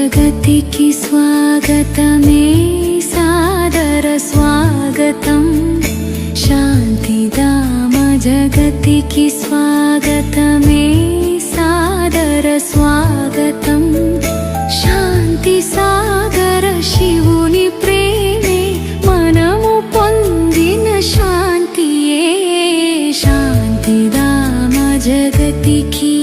జగతికి స్వాగతమే సాదర స్వాగతం శాంతిధామ జగతికి స్వాగతమే సాదర స్వాగతం శాంతి సాగర శివుని ప్రేమే మనము పొందిన శాంతియే శాంతిధామ జగతికి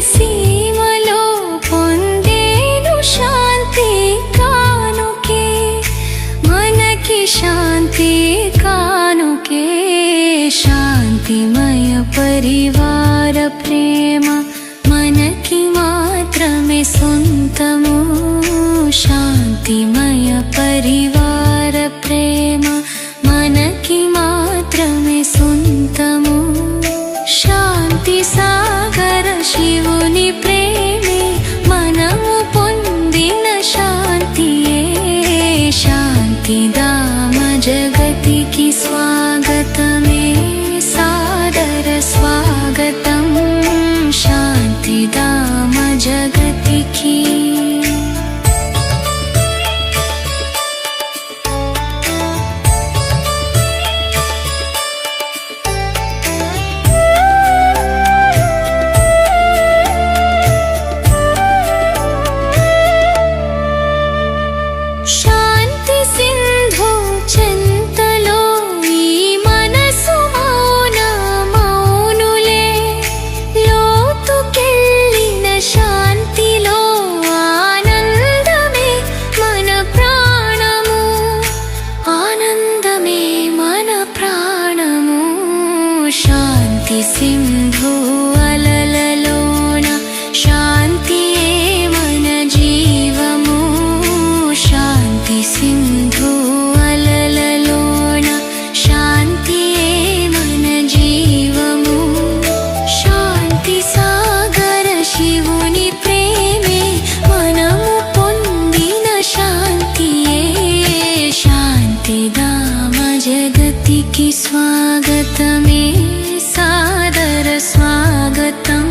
సీమలో పొందేను శాంతి కానుకే మనకి శాంతి కానుకే శాంతిమయ పరివార ప్రేమ మనకి మాత్రమే సొంతము శాంతిమయ పరివార ప్రేమ మనకి మాత్రమే సొంతము శాంతి సాగర శివుని ప్రేమే మనము పొందిన శాంతియే శాంతిధామ జగతికి స్వాగతమే సాదర స్వాగతం శాంతిధామ జగతికి శాంతి సింధు చెంతలో ఈ మనసు మౌనులే లోతుకెళ్ళిన శాంతిలో ఆనందమే మన ప్రాణము ఆనందమే మన ప్రాణము శాంతి సింధు అలలలోన శాంతియే మన జీవము శాంతి సింధు అలలలోన శాంతియే మన జీవము శాంతి సాగర శివుని ప్రేమే మనము పొందిన శాంతియే శాంతిధామ జగతికి స్వాగతమే సాదర స్వాగతం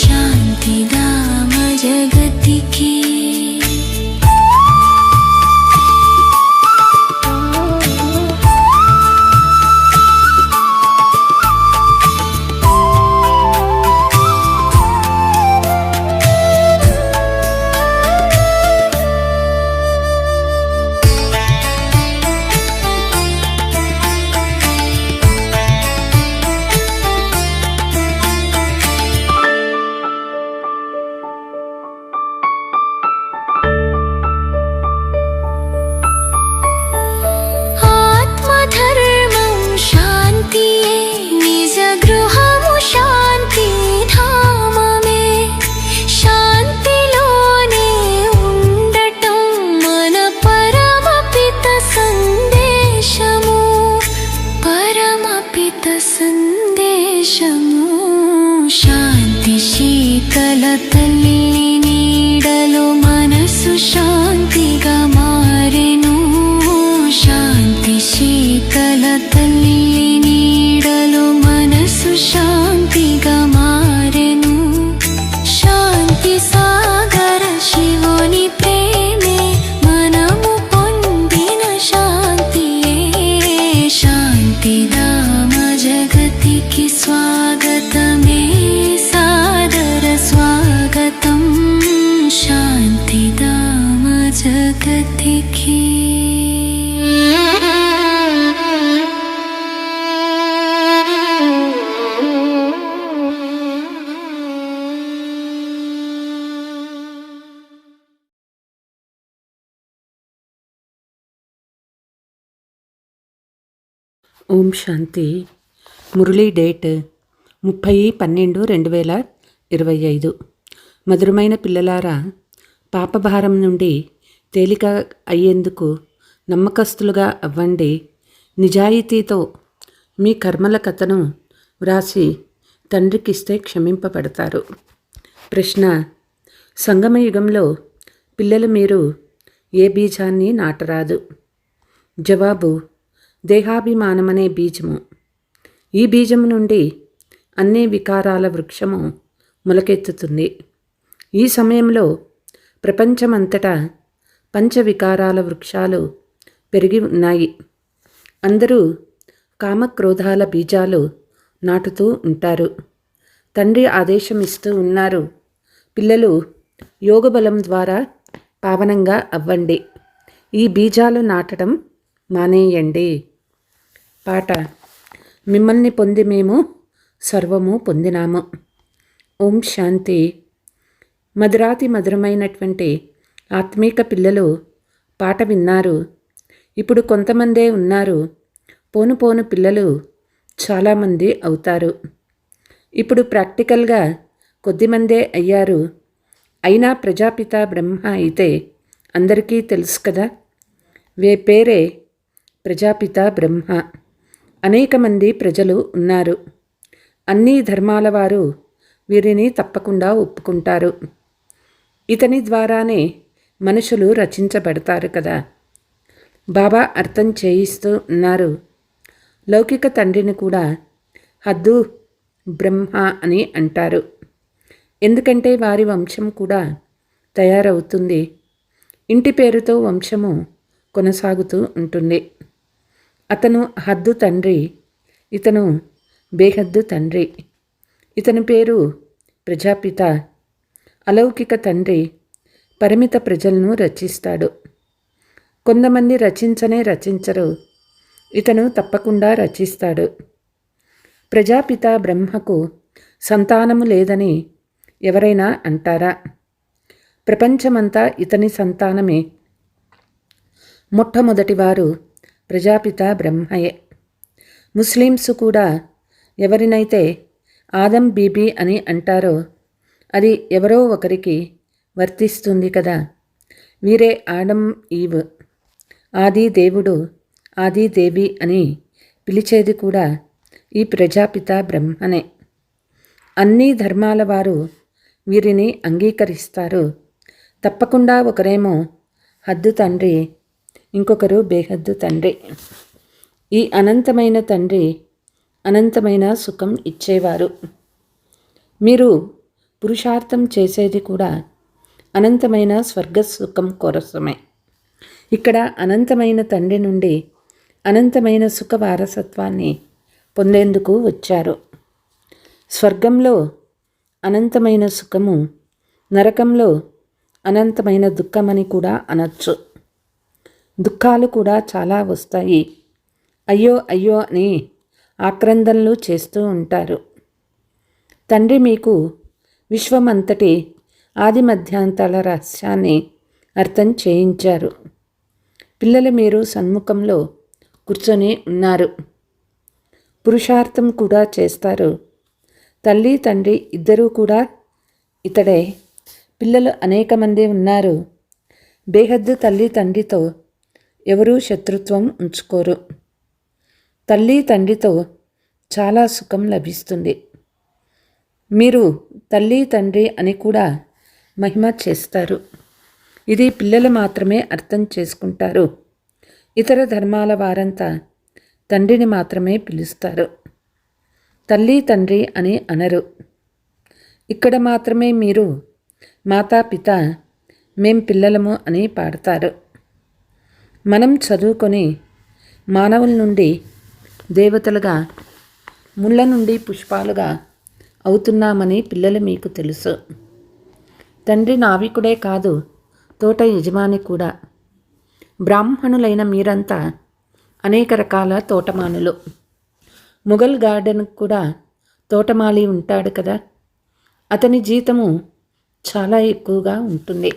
శాంతిధామ జగతికి సందేశము శాంతి శీతల తల్లి నీడలో మనసు శాంతిగా మారెను శాంతి శీతల తల్లి నీడలో మనసు శాంతిగా మారెను శాంతి సాగర శివుని ప్రేమే మనము పొందిన శాంతియే శాంతిధామ జగతికి స్వాగతమే సాదర స్వాగతం శాంతిధామ ఓం శాంతి. మురళీ డేట్ 30/12/2025. మధురమైన పిల్లలారా, పాపభారం నుండి తేలిక అయ్యేందుకు నమ్మకస్తులుగా అవ్వండి. నిజాయితీతో మీ కర్మల కథను వ్రాసి తండ్రికిస్తే క్షమింపబడతారు. ప్రశ్న: సంగమయుగంలో పిల్లలు మీరు ఏ బీజాన్ని నాటరాదు? జవాబు: దేహాభిమానమనే బీజము. ఈ బీజము నుండి అన్ని వికారాల వృక్షము మొలకెత్తుతుంది. ఈ సమయంలో ప్రపంచమంతటా పంచవికారాల వృక్షాలు పెరిగి ఉన్నాయి. అందరూ కామక్రోధాల బీజాలు నాటుతూ ఉంటారు. తండ్రి ఆదేశం ఇస్తూ ఉన్నారు, పిల్లలు యోగబలం ద్వారా పావనంగా అవ్వండి. ఈ బీజాలు నాటడం మానేయండి. పాట: మిమ్మల్ని పొంది మేము సర్వము పొందినాము. ఓం శాంతి. మధురాతి మధురమైనటువంటి ఆత్మీక పిల్లలు పాట విన్నారు. ఇప్పుడు కొంతమందే ఉన్నారు, పోను పోను పిల్లలు చాలామంది అవుతారు. ఇప్పుడు ప్రాక్టికల్గా కొద్దిమందే అయ్యారు. అయినా ప్రజాపిత బ్రహ్మ అయితే అందరికీ తెలుసు కదా, పేరే ప్రజాపిత బ్రహ్మ. అనేక మంది ప్రజలు ఉన్నారు. అన్ని ధర్మాల వారు వీరిని తప్పకుండా ఒప్పుకుంటారు. ఇతని ద్వారానే మనుషులు రచించబడతారు కదా. బాబా అర్థం చేయిస్తూ ఉన్నారు, లౌకిక తండ్రిని కూడా హద్దు బ్రహ్మ అని అంటారు. ఎందుకంటే వారి వంశం కూడా తయారవుతుంది. ఇంటి పేరుతో వంశము కొనసాగుతూ ఉంటుంది. అతను హద్దు తండ్రి, ఇతను బేహద్దు తండ్రి. ఇతని పేరు ప్రజాపిత. అలౌకిక తండ్రి పరిమిత ప్రజలను రచిస్తాడు. కొంతమంది రచించరు, ఇతను తప్పకుండా రచిస్తాడు. ప్రజాపిత బ్రహ్మకు సంతానము లేదని ఎవరైనా అంటారా? ప్రపంచమంతా ఇతని సంతానమే. మొట్టమొదటివారు ప్రజాపిత బ్రహ్మయే. ముస్లిమ్స్ కూడా ఎవరినైతే ఆదం బీబీ అని అంటారో అది ఎవరో ఒకరికి వర్తిస్తుంది కదా. వీరే ఆడం ఈవ్. ఆది దేవుడు, ఆది దేవి అని పిలిచేది కూడా ఈ ప్రజాపిత బ్రహ్మనే. అన్ని ధర్మాల వారు వీరిని అంగీకరిస్తారు. తప్పకుండా ఒకరేమో హద్దు తండ్రి, ఇంకొకరు బేహద్దు తండ్రి. ఈ అనంతమైన తండ్రి అనంతమైన సుఖం ఇచ్చేవారు. మీరు పురుషార్థం చేసేది కూడా అనంతమైన స్వర్గ సుఖం కోసమే. ఇక్కడ అనంతమైన తండ్రి నుండి అనంతమైన సుఖ వారసత్వాన్ని పొందేందుకు వచ్చారు. స్వర్గంలో అనంతమైన సుఖము, నరకంలో అనంతమైన దుఃఖమని కూడా అనొచ్చు. దుఃఖాలు కూడా చాలా వస్తాయి. అయ్యో అయ్యో అని ఆక్రందనలు చేస్తూ ఉంటారు. తండ్రి మీకు విశ్వమంతటి ఆది మధ్యాంతాల రహస్యాన్ని అర్థం చేయించారు. పిల్లలు మీరు సన్ముఖంలో కూర్చొని ఉన్నారు. పురుషార్థం కూడా చేస్తారు. తల్లి తండ్రి ఇద్దరూ కూడా ఇతడే. పిల్లలు అనేక మంది ఉన్నారు. బేహద్దు తల్లి తండ్రితో ఎవరూ శత్రుత్వం ఉంచుకోరు. తల్లి తండ్రితో చాలా సుఖం లభిస్తుంది. మీరు తల్లి తండ్రి అని కూడా మహిమ చేస్తారు. ఇది పిల్లలు మాత్రమే అర్థం చేసుకుంటారు. ఇతర ధర్మాల వారంతా తండ్రిని మాత్రమే పిలుస్తారు, తల్లి తండ్రి అని అనరు. ఇక్కడ మాత్రమే మీరు మాతాపిత, మేం పిల్లలము అని పాడతారు. మనం చదువుకొని మానవుల నుండి దేవతలుగా, ముళ్ళ నుండి పుష్పాలుగా అవుతున్నామని పిల్లలు మీకు తెలుసు. తండ్రి నావికుడే కాదు, తోట యజమాని కూడా. బ్రాహ్మణులైన మీరంతా అనేక రకాల తోటమానులు. ముఘల్ గార్డెన్ కూడా తోటమాలి ఉంటాడు కదా. అతని జీతము చాలా ఎక్కువగా ఉంటుంది.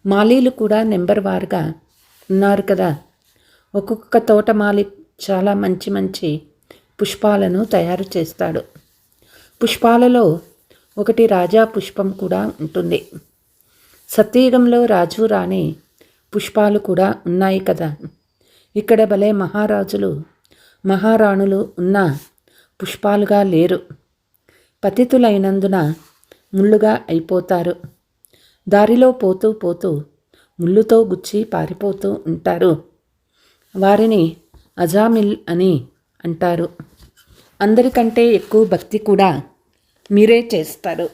మాలీలు కూడా నెంబర్ వారుగా ఉన్నారు కదా. ఒక్కొక్క తోటమాలి చాలా మంచి మంచి పుష్పాలను తయారు చేస్తాడు. పుష్పాలలో ఒకటి రాజా పుష్పం కూడా ఉంటుంది. సత్యయుగంలో రాజు రాణి పుష్పాలు కూడా ఉన్నాయి కదా. ఇక్కడ భలే మహారాజులు మహారాణులు ఉన్న పుష్పాలుగా లేరు. పతితులైనందున ముళ్ళుగా అయిపోతారు. దారిలో పోతూ పోతూ ముళ్ళుతో గుచ్చి పారిపోతూ ఉంటారు. వారిని అజామిల్ అని అంటారు. అందరికంటే ఎక్కువ భక్తి కూడా మీరే చేస్తారు.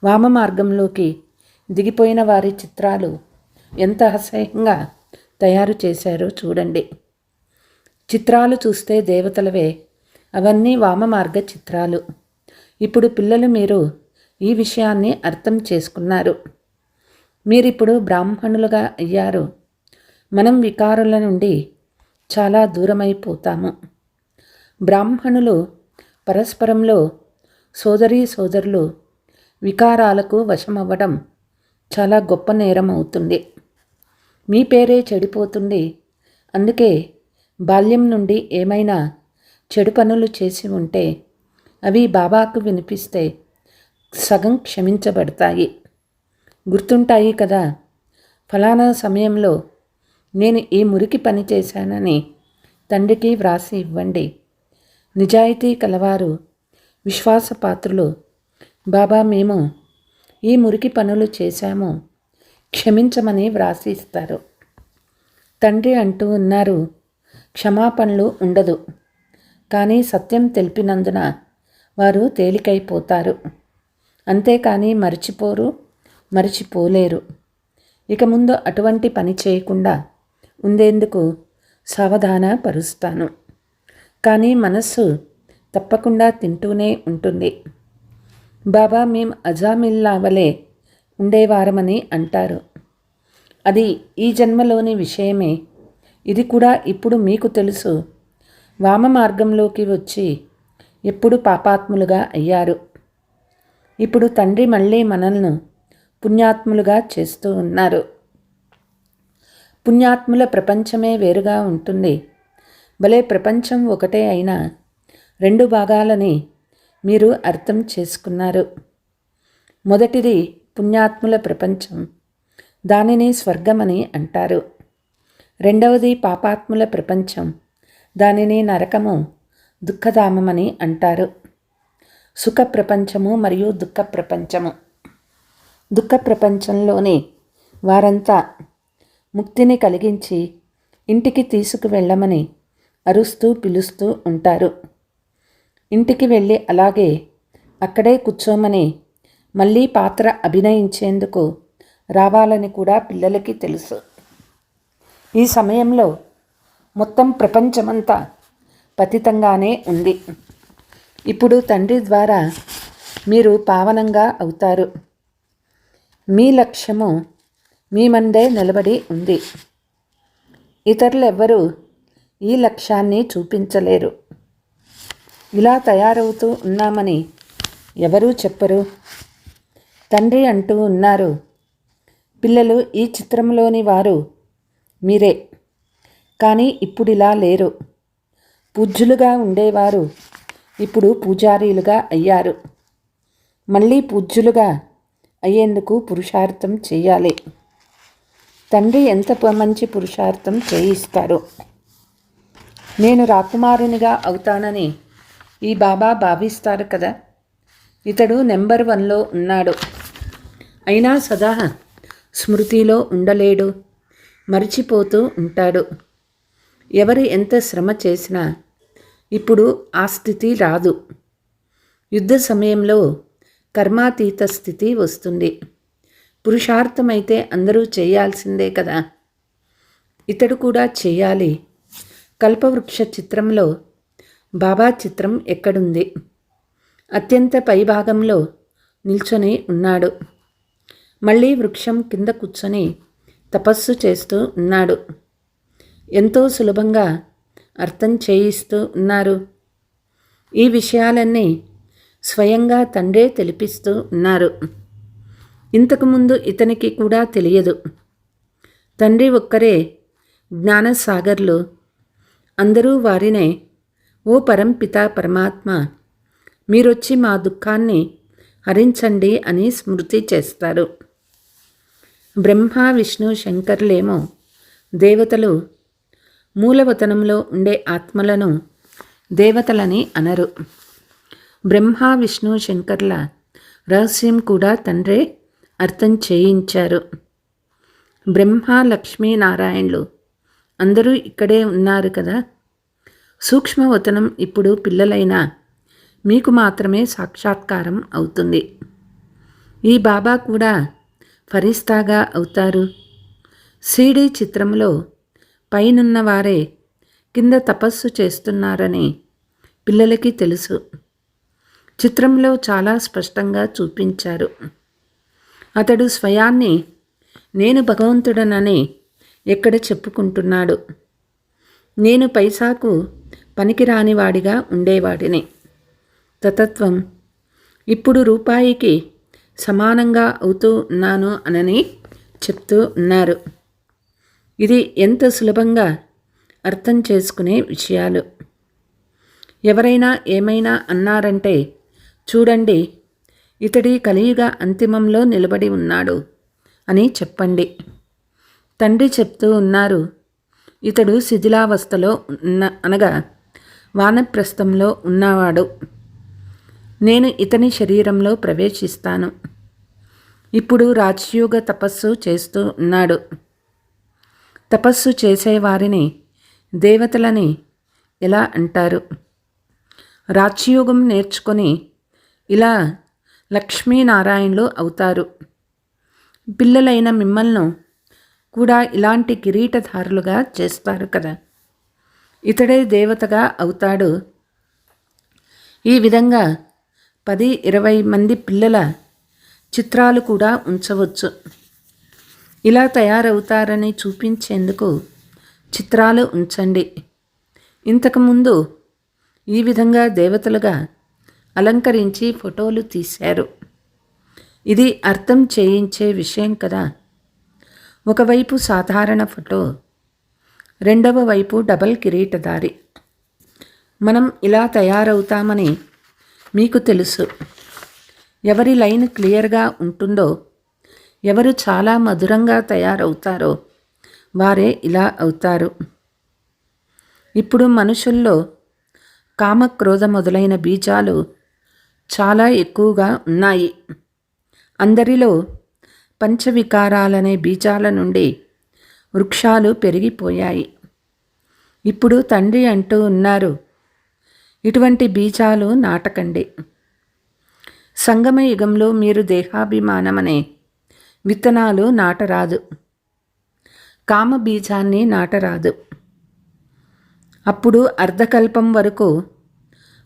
వామ మార్గంలోకి దిగిపోయిన వారి చిత్రాలు ఎంత అసహ్యంగా తయారు చేశారో చూడండి. చిత్రాలు చూస్తే దేవతలవే, అవన్నీ వామ మార్గ చిత్రాలు. ఇప్పుడు పిల్లలు మీరు ఈ విషయాన్ని అర్థం చేసుకున్నారు. మీరిప్పుడు బ్రాహ్మణులుగా అయ్యారు. మనం వికారుల నుండి చాలా దూరమైపోతాము. బ్రాహ్మణులు పరస్పరంలో సోదరీ సోదరులు వికారాలకు వశమవ్వడం చాలా గొప్ప నేరం అవుతుంది. మీ పేరే చెడిపోతుంది. అందుకే బాల్యం నుండి ఏమైనా చెడు పనులు చేసి ఉంటే అవి బాబాకు వినిపిస్తే సగం క్షమించబడతాయి. గుర్తుంటాయి కదా. ఫలానా సమయంలో నేను ఈ మురికి పని చేశానని తండ్రికి వ్రాసి ఇవ్వండి. నిజాయితీ కలవారు, విశ్వాసపాత్రులు బాబా మేము ఈ మురికి పనులు చేశాము, క్షమించమని వ్రాసి ఇస్తారు. తండ్రి అంటూ ఉన్నారు, క్షమాపణలు ఉండదు. కానీ సత్యం తెలిపినందున వారు తేలికైపోతారు. అంతేకాని మరిచిపోలేరు. ఇక ముందు అటువంటి పని చేయకుండా ఉండేందుకు సావధాన పరుస్తాను. కానీ మనస్సు తప్పకుండా తింటూనే ఉంటుంది. బాబా మేం అజామిల్లావలే ఉండేవారమని అంటారు. అది ఈ జన్మలోని విషయమే. ఇది కూడా ఇప్పుడు మీకు తెలుసు. వామ మార్గంలోకి వచ్చి ఎప్పుడు పాపాత్ములుగా అయ్యారు. ఇప్పుడు తండ్రి మళ్ళీ మనల్ని పుణ్యాత్ములుగా చేస్తూ ఉన్నారు. పుణ్యాత్ముల ప్రపంచమే వేరుగా ఉంటుంది. భలే ప్రపంచం ఒకటే అయినా రెండు భాగాలని మీరు అర్థం చేసుకున్నారు. మొదటిది పుణ్యాత్ముల ప్రపంచం, దానిని స్వర్గమని అంటారు. రెండవది పాపాత్ముల ప్రపంచం, దానిని నరకము, దుఃఖధామమని అంటారు. సుఖ ప్రపంచము మరియు దుఃఖ ప్రపంచము. దుఃఖ ప్రపంచంలోని వారంతా ముక్తిని కలిగించి ఇంటికి తీసుకువెళ్ళమని అరుస్తూ పిలుస్తూ ఉంటారు. ఇంటికి వెళ్ళి అలాగే అక్కడే కూర్చోమని మళ్ళీ పాత్ర అభినయించేందుకు రావాలని కూడా పిల్లలకి తెలుసు. ఈ సమయంలో మొత్తం ప్రపంచమంతా పతితంగానే ఉంది. ఇప్పుడు తండ్రి ద్వారా మీరు పావనంగా అవుతారు. మీ లక్ష్యము మీ మందే నిలబడి ఉంది. ఇతరులెవ్వరూ ఈ లక్ష్యాన్ని చూపించలేరు. ఇలా తయారవుతూ ఉన్నామని ఎవరూ చెప్పరు. తండ్రి అంటూ ఉన్నారు, పిల్లలు ఈ చిత్రంలోని వారు మీరే. కానీ ఇప్పుడిలా లేరు. పూజ్యులుగా ఉండేవారు ఇప్పుడు పూజారీలుగా అయ్యారు. మళ్ళీ పూజ్యులుగా అయ్యేందుకు పురుషార్థం చేయాలి. తండ్రి ఎంత మంచి పురుషార్థం చేయిస్తారు. నేను రాకుమారునిగా అవుతానని ఈ బాబా భావిస్తారు కదా. ఇతడు నెంబర్ 1లో ఉన్నాడు. అయినా సదా స్మృతిలో ఉండలేడు, మరిచిపోతూ ఉంటాడు. ఎవరు ఎంత శ్రమ చేసినా ఇప్పుడు ఆ స్థితి రాదు. యుద్ధ సమయంలో కర్మాతీత స్థితి వస్తుంది. పురుషార్థమైతే అందరూ చేయాల్సిందే కదా. ఇతడు కూడా చేయాలి. కల్పవృక్ష చిత్రంలో బాబా చిత్రం ఎక్కడుంది? అత్యంత పైభాగంలో నిల్చొని ఉన్నాడు. మళ్ళీ వృక్షం కింద కూర్చొని తపస్సు చేస్తూ ఉన్నాడు. ఎంతో సులభంగా అర్థం చేయిస్తూ ఉన్నారు. ఈ విషయాలన్నీ స్వయంగా తండ్రే తెలిపిస్తూ ఉన్నారు. ఇంతకుముందు ఇతనికి కూడా తెలియదు. తండ్రి ఒక్కరే జ్ఞానసాగర్లు. అందరూ వారినే ఓ పరంపిత పరమాత్మ, మీరొచ్చి మా దుఃఖాన్ని హరించండి అని స్మృతి చేస్తారు. బ్రహ్మ విష్ణు శంకర్లేమో దేవతలు, మూలవతనంలో ఉండే ఆత్మలను దేవతలని అనరు. బ్రహ్మ విష్ణు శంకర్ల రహస్యం కూడా తండ్రే అర్థం చేయించారు. బ్రహ్మ లక్ష్మీనారాయణులు అందరూ ఇక్కడే ఉన్నారు కదా. సూక్ష్మవతనం ఇప్పుడు పిల్లలైన మీకు మాత్రమే సాక్షాత్కారం అవుతుంది. ఈ బాబా కూడా ఫరిస్తాగా అవుతారు. సీడీ చిత్రంలో పైనున్న వారే కింద తపస్సు చేస్తున్నారని పిల్లలకి తెలుసు. చిత్రంలో చాలా స్పష్టంగా చూపించారు. అతడు స్వయాన్ని నేను భగవంతుడనని ఎక్కడ చెప్పుకుంటున్నాడు. నేను పైసాకు పనికిరానివాడిగా ఉండేవాడిని. తతత్వం ఇప్పుడు రూపాయికి సమానంగా అవుతూ ఉన్నాను అనని చెప్తూ ఉన్నారు. ఇది ఎంత సులభంగా అర్థం చేసుకునే విషయాలు. ఎవరైనా ఏమైనా అన్నారంటే, చూడండి ఇతడి కలియుగ అంతిమంలో నిలబడి ఉన్నాడు అని చెప్పండి. తండ్రి చెప్తూ ఉన్నారు, ఇతడు శిథిలావస్థలో అనగా వానప్రస్థంలో ఉన్నవాడు. నేను ఇతని శరీరంలో ప్రవేశిస్తాను. ఇప్పుడు రాజయోగ తపస్సు చేస్తూ ఉన్నాడు. తపస్సు చేసేవారిని దేవతలని ఎలా అంటారు? రాజయోగం నేర్చుకొని ఇలా లక్ష్మీనారాయణులు అవుతారు. పిల్లలైన మిమ్మల్ని కూడా ఇలాంటి కిరీటధారులుగా చేస్తారు కదా. ఇతడే దేవతగా అవుతాడు. ఈ విధంగా 10-20 మంది పిల్లల చిత్రాలు కూడా ఉంచవచ్చు. ఇలా తయారవుతారని చూపించేందుకు చిత్రాలు ఉంచండి. ఇంతకుముందు ఈ విధంగా దేవతలుగా అలంకరించి ఫోటోలు తీశారు. ఇది అర్థం చేయించే విషయం కదా. ఒకవైపు సాధారణ ఫోటో, రెండవ వైపు డబల్ కిరీటధారి. మనం ఇలా తయారవుతామని మీకు తెలుసు. ఎవరి లైన్ క్లియర్గా ఉంటుందో, ఎవరు చాలా మధురంగా తయారవుతారో వారే ఇలా అవుతారు. ఇప్పుడు మనుషుల్లో కామక్రోధ మొదలైన బీజాలు చాలా ఎక్కువగా ఉన్నాయి. అందరిలో పంచవికారాలనే బీజాల నుండి వృక్షాలు పెరిగిపోయాయి. ఇప్పుడు తండ్రి అంటూ ఉన్నారు, ఇటువంటి బీజాలు నాటకండి. సంగమ యుగంలో మీరు దేహాభిమానమనే విత్తనాలు నాటరాదు. కామ బీజాన్ని నాటరాదు. అప్పుడు అర్ధకల్పం వరకు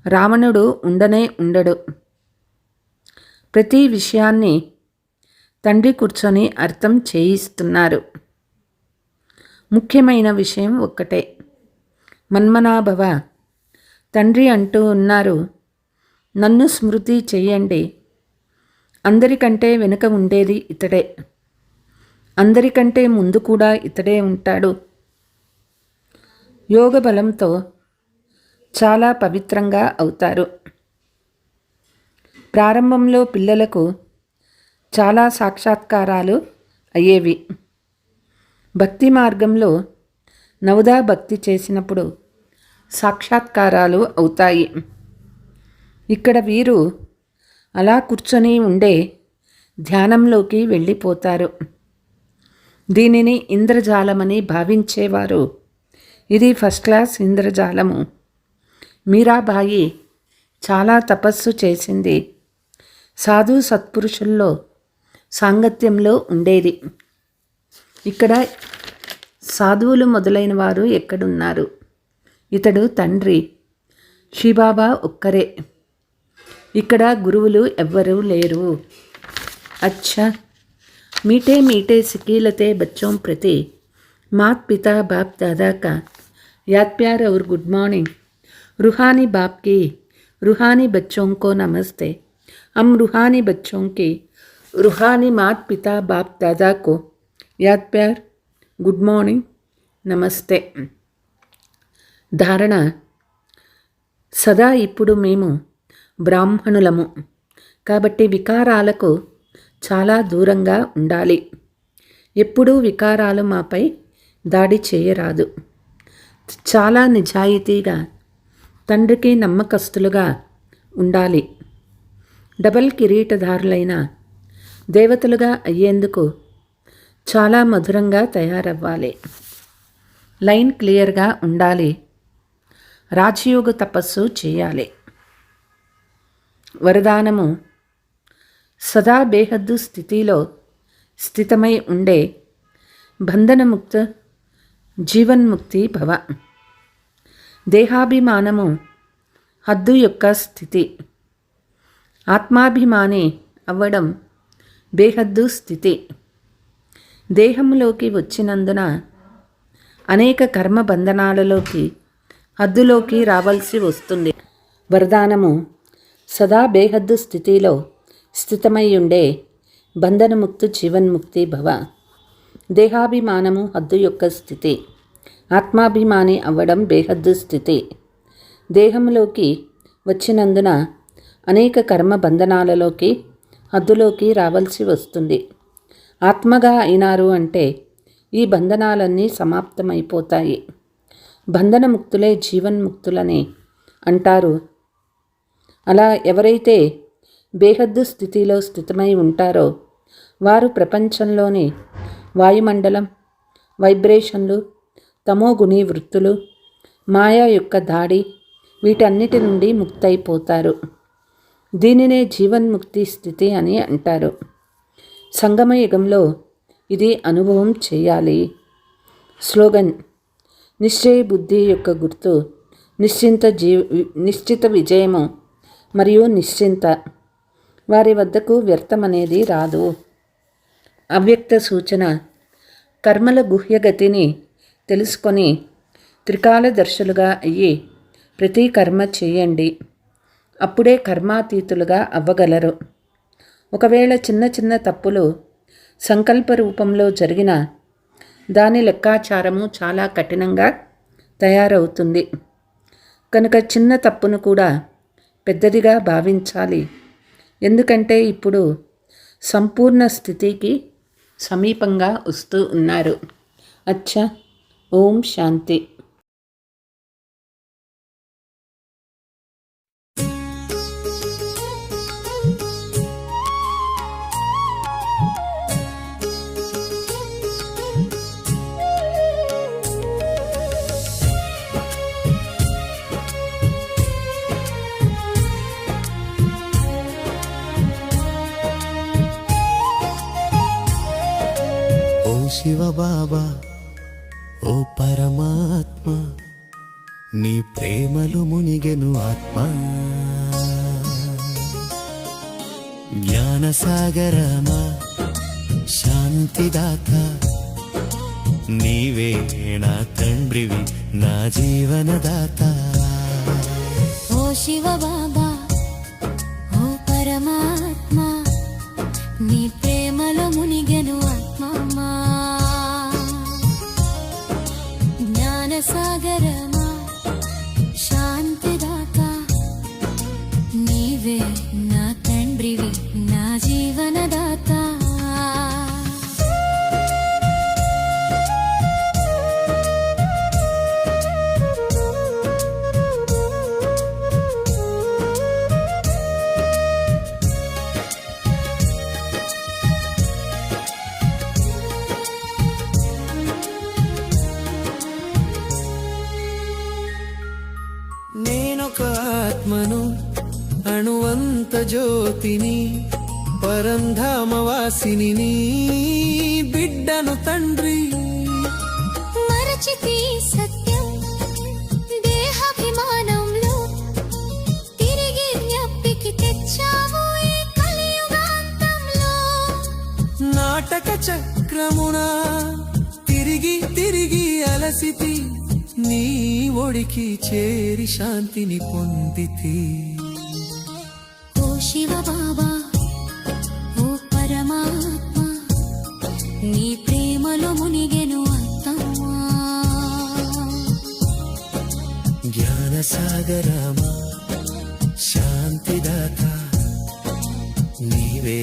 రావణుడు ఉండడు. ప్రతి విషయాన్ని తండ్రి కూర్చొని అర్థం చేయిస్తున్నారు. ముఖ్యమైన విషయం ఒక్కటే, మన్మనాభవ. తండ్రి అంటూ ఉన్నారు, నన్ను స్మృతి చెయ్యండి. అందరికంటే వెనుక ఉండేది ఇతడే. అందరికంటే ముందు కూడా ఇతడే ఉంటాడు. యోగ బలంతో చాలా పవిత్రంగా అవుతారు. ప్రారంభంలో పిల్లలకు చాలా సాక్షాత్కారాలు అయ్యేవి. భక్తి మార్గంలో నవదా భక్తి చేసినప్పుడు సాక్షాత్కారాలు అవుతాయి. ఇక్కడ వీరు అలా కూర్చొని ఉండే ధ్యానంలోకి వెళ్ళిపోతారు. దీనిని ఇంద్రజాలమని భావించేవారు. ఇది ఫస్ట్ క్లాస్ ఇంద్రజాలము. మీరాబాయి చాలా తపస్సు చేసింది. సాధు సత్పురుషుల్లో సాంగత్యంలో ఉండేది. ఇక్కడ సాధువులు మొదలైన వారు ఎక్కడున్నారు? ఇతడు తండ్రి, శివబాబా ఒక్కరే. ఇక్కడ గురువులు ఎవ్వరూ లేరు. అచ్చా, मीठे मीठे सिकीलते बच्चों प्रति मात पिता बाप दादा का याद प्यार और गुड मॉर्निंग. रूहानी बाप की रूहानी बच्चों को नमस्ते. हम रूहानी बच्चों की रूहानी मात पिता बाप दादा को याद प्यार गुड मॉर्निंग नमस्ते. ధారణ: సదా ఇప్పుడు మేము బ్రాహ్మణులము కాబట్టి వికారాలకు చాలా దూరంగా ఉండాలి. ఎప్పుడూ వికారాలు మాపై దాడి చేయరాదు. చాలా నిజాయితీగా, తండ్రికి నమ్మకస్తులుగా ఉండాలి. డబల్ కిరీటధారులైన దేవతలుగా అయ్యేందుకు చాలా మధురంగా తయారవ్వాలి. లైన్ క్లియర్గా ఉండాలి. రాజయోగ తపస్సు చేయాలి. వరదానము: సదా బేహద్దు స్థితిలో స్థితమై ఉండే బంధనముక్త జీవన్ముక్తి భవ. దేహాభిమానము హద్దు యొక్క స్థితి. ఆత్మాభిమాని అవ్వడం బేహద్దు స్థితి. దేహంలోకి వచ్చినందున అనేక కర్మ బంధనాలలోకి హద్దులోకి రావాల్సి వస్తుంది. వరదానము: సదా బేహద్దు స్థితిలో స్థితమై ఉండే బంధనముక్త జీవన్ముక్తి భవ. దేహాభిమానము హద్దు యొక్క స్థితి. ఆత్మాభిమాని అవ్వడం బేహద్దు స్థితి. దేహంలోకి వచ్చినందున అనేక కర్మ బంధనాలలోకి హద్దులోకి రావాల్సి వస్తుంది. ఆత్మగా అయినారు అంటే ఈ బంధనాలన్నీ సమాప్తమైపోతాయి. బంధనముక్తులే జీవన్ముక్తులని అంటారు. అలా ఎవరైతే బేహద్దు స్థితిలో స్థితమై ఉంటారో వారు ప్రపంచంలోని వాయుమండలం, వైబ్రేషన్లు, తమోగుణి వృత్తులు, మాయా యొక్క దాడి, వీటన్నిటి నుండి ముక్తైపోతారు. దీనినే జీవన్ముక్తి స్థితి అని అంటారు. సంగమయుగంలో ఇది అనుభవం చేయాలి. స్లోగన్: నిశ్చయ బుద్ధి యొక్క గుర్తు నిశ్చిత విజయము మరియు నిశ్చింత. వారి వద్దకు వ్యర్థమనేది రాదు. అవ్యక్త సూచన: కర్మల గుహ్యగతిని తెలుసుకొని త్రికాలదర్శులుగా అయ్యి ప్రతి కర్మ చేయండి. అప్పుడే కర్మాతీతులుగా అవ్వగలరు. ఒకవేళ చిన్న చిన్న తప్పులు సంకల్ప రూపంలో జరిగిన దాని లెక్కాచారము చాలా కఠినంగా తయారవుతుంది. కనుక చిన్న తప్పును కూడా పెద్దదిగా భావించాలి. ఎందుకంటే ఇప్పుడు సంపూర్ణ స్థితికి సమీపంగా వస్తూ ఉన్నారు. అచ్చా, ఓం శాంతి. శివ బాబా, ఓ పరమాత్మ, నీ ప్రేమలు మునిగెను ఆత్మ. జ్ఞానసాగరమా, శాంతిదాత, నీవే నా తండ్రివి, నా జీవనదాత. ఓ శివ బాబా, ఓ పరమాత్మ, నీ ప్రేమలో మునిగెను ఆత్మమా. జ్ఞానసాగరమా, శాంతిదాత, నీవే నా తండ్రివి, నా జీవనదాత. నేనొక ఆత్మను, అణువంత జ్యోతిని, పరంధామవాసిని, నీ బిడ్డను తండ్రి. మరచితి సత్యం దేహాభిమానంలో, తిరిగి జ్ఞప్తికి తెచ్చావు ఈ కలియుగాంతంలో. నాటక చక్రమున తిరిగి తిరిగి అలసితి, నీ ఒడికి చేరి శాంతిని పొందితి. ఓ శివ బాబా, ఓ పరమాత్మ, నీ ప్రేమలో మునిగెను ఆత్మా. జ్ఞానసాగరమా శాంతిదాత నీవే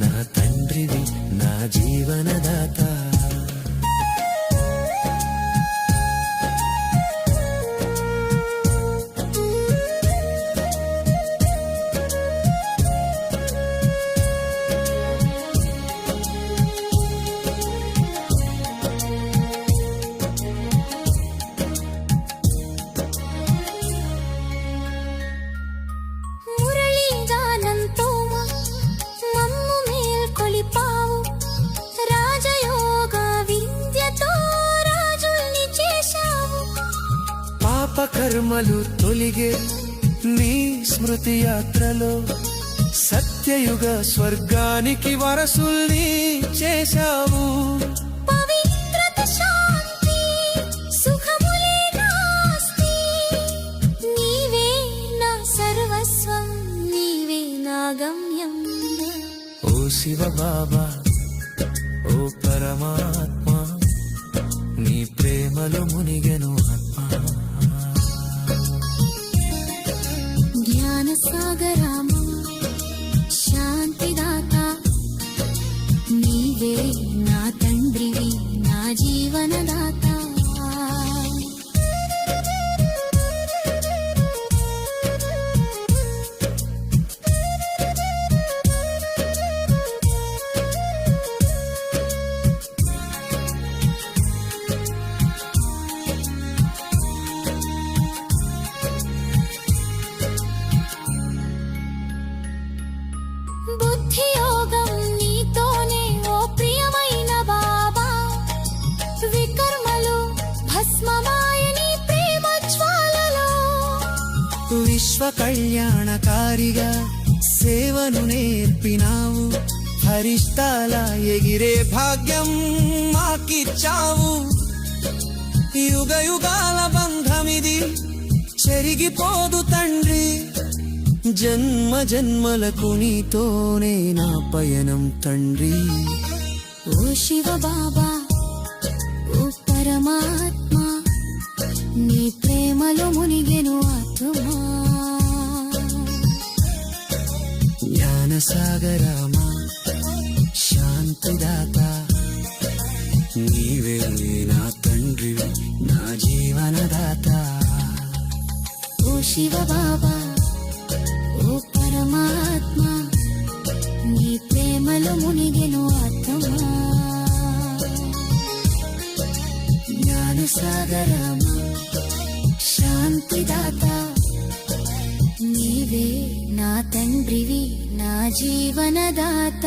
నా తండ్రివి నా జీవనదాత మురళీగానంతో మమ్ము మేల్కొలిపావు రాజయోగ విద్యతో రాజుల్ని చేశావు పాపకర్మలు తొలిగే నీ స్మృతి యాత్రలో సత్యయుగ స్వర్గానికి వారసుల్ని చేశావు పవిత్రత శాంతి సుఖములే నాస్తి నీవే నా సర్వస్వం నీవే నా గమ్యం ఓ శివ బాబా ఓ పరమాత్మ నీ ప్రేమలో మునిగెను ఆత్మ జ్ఞానసాగరమా శాంతిదాత నీవే నా తండ్రివి నా జీవనదాత బుద్ధి యోగం నీతోనే ఓ ప్రియమైన బాబా వికర్మలు భస్మమాయని ప్రేమ జ్వాలలో విశ్వ కళ్యాణకారిగా సేవను నేర్పినావు హరిష్టాల ఎగిరే భాగ్యం మాకిచ్చావు యుగ యుగాల బంధమిది చెరిగిపోదు తండ్రి జన్మ జన్మలకు నీతోనే నా పయనం తండ్రి ఓ శివ బాబా ఓ పరమాత్మ నీ ప్రేమలో మునిగెను ఆత్మా జ్ఞానసాగరమా శాంతిదాత నీవే నా తండ్రి నా జీవనదాత ఓ శివ బాబా ఓ పరమాత్మ నీ ప్రేమలో మునిగెను ఆత్మా జ్ఞానసాగరమా శాంతిదాత నీవే నా తండ్రివి నా జీవనదాత